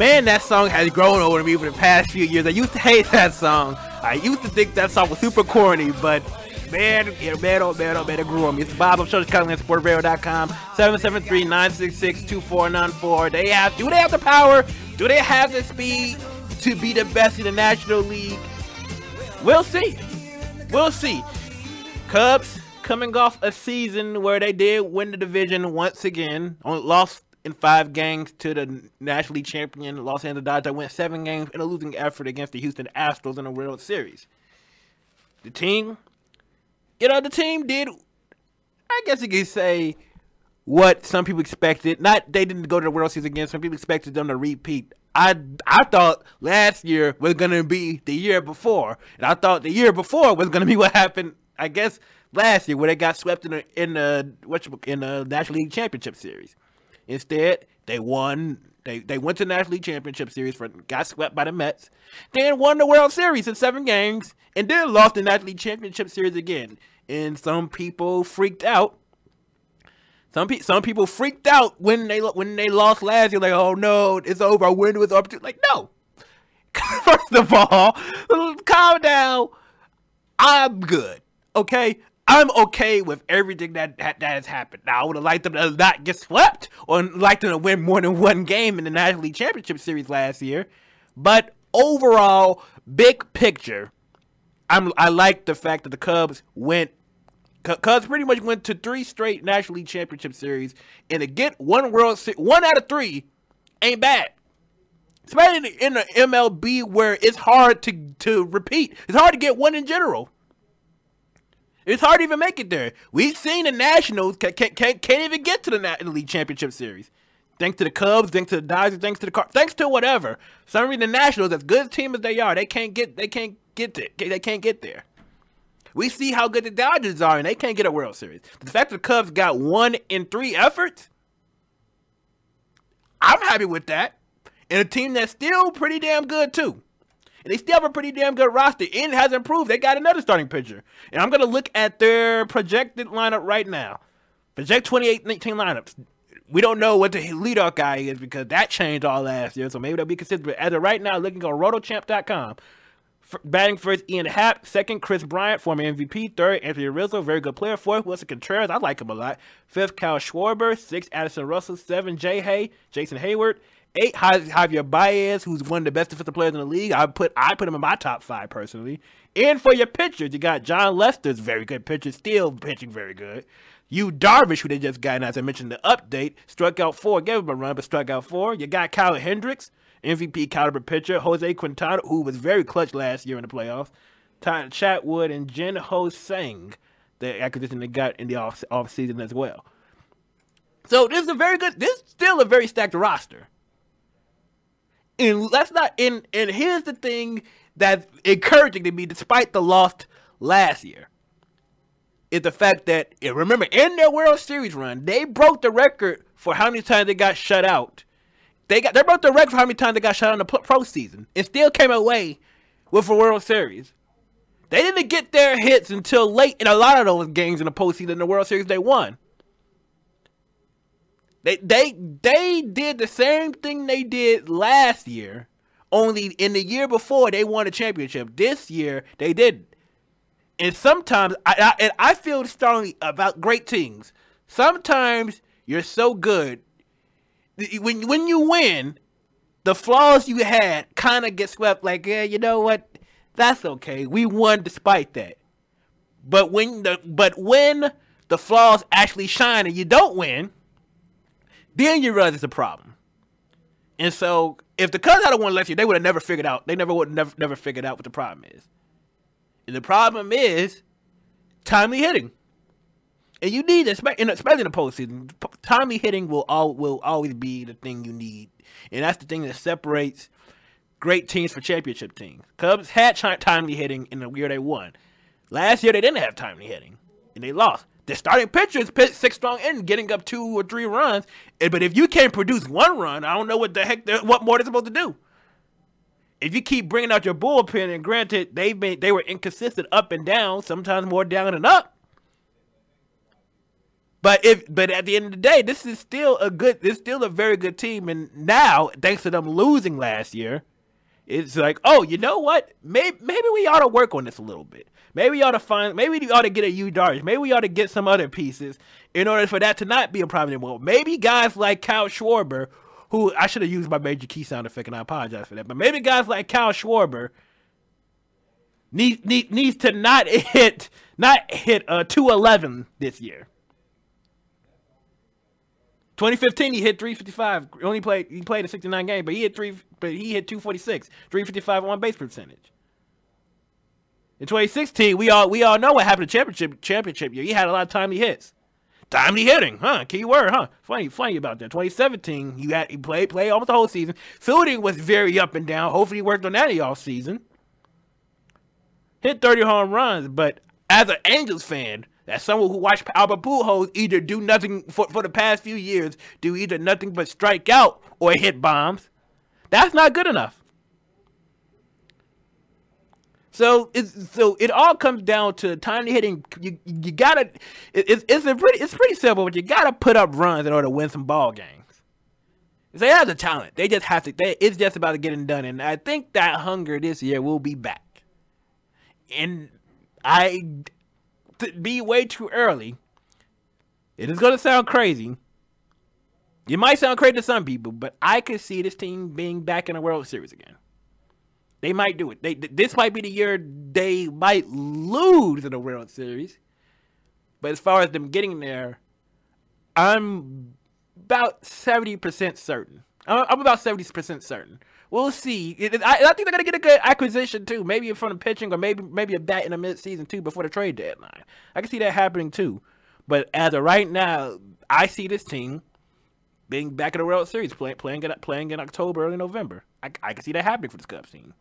Man, that song has grown over me for the past few years. I used to hate that song. I used to think that song was super corny, but man, oh man, it grew on me. It's Bob. I'm sure it's calling at sportradio.com. 773-966-2494. Do they have the power? Do they have the speed to be the best in the National League? We'll see. We'll see. Cubs coming off a season where they did win the division once again. Only lost in 5 games to the National League champion Los Angeles Dodgers. Went 7 games in a losing effort against the Houston Astros in the World Series. The team, the team did, I guess you could say, what some people expected. They didn't go to the World Series again. Some people expected them to repeat. I thought last year was going to be the year before. And I thought the year before was going to be what happened, I guess, last year, where they got swept in the National League Championship Series. Instead, they won. They went to the National League Championship Series, got swept by the Mets, then won the World Series in 7 games, and then lost the National League Championship Series again. And some people freaked out. Some people freaked out when they lost last year. Like, oh no, it's over. Our window is opportunity. Like, no. First of all, calm down. I'm good. Okay. I'm okay with everything that has happened. Now, I would have liked them to not get swept or liked them to win more than 1 game in the National League Championship Series last year. But overall, big picture, I like the fact that the Cubs pretty much went to 3 straight National League Championship Series, and to get 1 out of 3 ain't bad. Especially in the MLB where it's hard to repeat. It's hard to get 1 in general. It's hard to even make it there. We've seen the Nationals can't even get to the National League Championship Series. Thanks to the Cubs, thanks to the Dodgers, thanks to the Cardinals, thanks to whatever. For some reason, the Nationals, as good a team as they are, they can't get there. We see how good the Dodgers are, and they can't get a World Series. The fact that the Cubs got 1 in 3 efforts, I'm happy with that. And a team that's still pretty damn good too. And they still have a pretty damn good roster. And it has improved. They got another starting pitcher. And I'm going to look at their projected lineup right now. Project 2018 lineups. We don't know what the leadoff guy is because that changed all last year. So maybe they'll be considered. But as of right now, looking on rotochamp.com. Batting first, Ian Happ. Second, Chris Bryant, former MVP. Third, Anthony Rizzo, very good player. Fourth, Wilson Contreras. I like him a lot. Fifth, Kyle Schwarber. Sixth, Addison Russell. 7, Jay Hay. Jason Hayward. 8, Javier Baez, who's one of the best defensive players in the league. I put him in my top 5 personally. And for your pitchers, you got John Lester's very good pitcher, still pitching very good. Yu Darvish, who they just got, and as I mentioned in the update, struck out 4, gave him a run, but struck out 4. You got Kyle Hendricks, MVP caliber pitcher. Jose Quintana, who was very clutch last year in the playoffs. Ty Chatwood and Jin Ho Sang, the acquisition they got in the off season as well. So this is still a very stacked roster. And here's the thing that's encouraging to me, despite the loss last year, is the fact that, remember, in their World Series run, they broke the record for how many times they got shut out. They broke the record for how many times they got shut out in the postseason, and still came away with a World Series. They didn't get their hits until late in a lot of those games in the postseason. In the World Series, they won. They did the same thing they did last year, only in the year before they won a championship. This year, they didn't. And sometimes, I feel strongly about great teams. Sometimes you're so good, when you win, the flaws you had kind of get swept like, yeah, you know what? That's okay. We won despite that. But when the flaws actually shine and you don't win, then you realize it's a problem. And so, if the Cubs had won last year, they would have never figured out. They never figured out what the problem is. And the problem is timely hitting. And you need, especially in the postseason, timely hitting will always be the thing you need. And that's the thing that separates great teams from championship teams. Cubs had timely hitting in the year they won. Last year, they didn't have timely hitting, and they lost. The starting pitcher is 6 strong in, getting up 2 or 3 runs. But if you can't produce 1 run, I don't know what more they're supposed to do. If you keep bringing out your bullpen, and granted, they were inconsistent up and down, sometimes more down than up. But at the end of the day, this is still a very good team. And now, thanks to them losing last year, it's like, oh, you know what? Maybe we ought to work on this a little bit. Maybe we ought to get a Yu Darvish. Maybe we ought to get some other pieces in order for that to not be a problem anymore. Maybe guys like Kyle Schwarber, who I should have used my major key sound effect, and I apologize for that. But maybe guys like Kyle Schwarber needs to not hit 211 this year. 2015 he hit 355. He played a 69 game, but he hit 246, 355 on base percentage. In 2016, we all know what happened to championship year. He had a lot of timely hits. Timely hitting, huh? Key word, huh? Funny about that. 2017, he played almost the whole season. Fielding was very up and down. Hopefully he worked on that all season. Hit 30 home runs, but as an Angels fan, as someone who watched Albert Pujols either do nothing for the past few years, do either nothing but strike out or hit bombs, that's not good enough. So it all comes down to timely hitting. You gotta. It's pretty simple, but you gotta put up runs in order to win some ball games. They have the talent. They just have to. It's just about getting done, and I think that hunger this year will be back. And to be way too early. It is gonna sound crazy. It might sound crazy to some people, but I could see this team being back in the World Series again. They might do it. This might be the year they might lose in the World Series. But as far as them getting there, I'm about 70% certain. I'm about 70% certain. We'll see. I think they're going to get a good acquisition, too. Maybe from the pitching or maybe a bat in the mid-season, too, before the trade deadline. I can see that happening, too. But as of right now, I see this team being back in the World Series, playing in October, early November. I can see that happening for this Cubs team.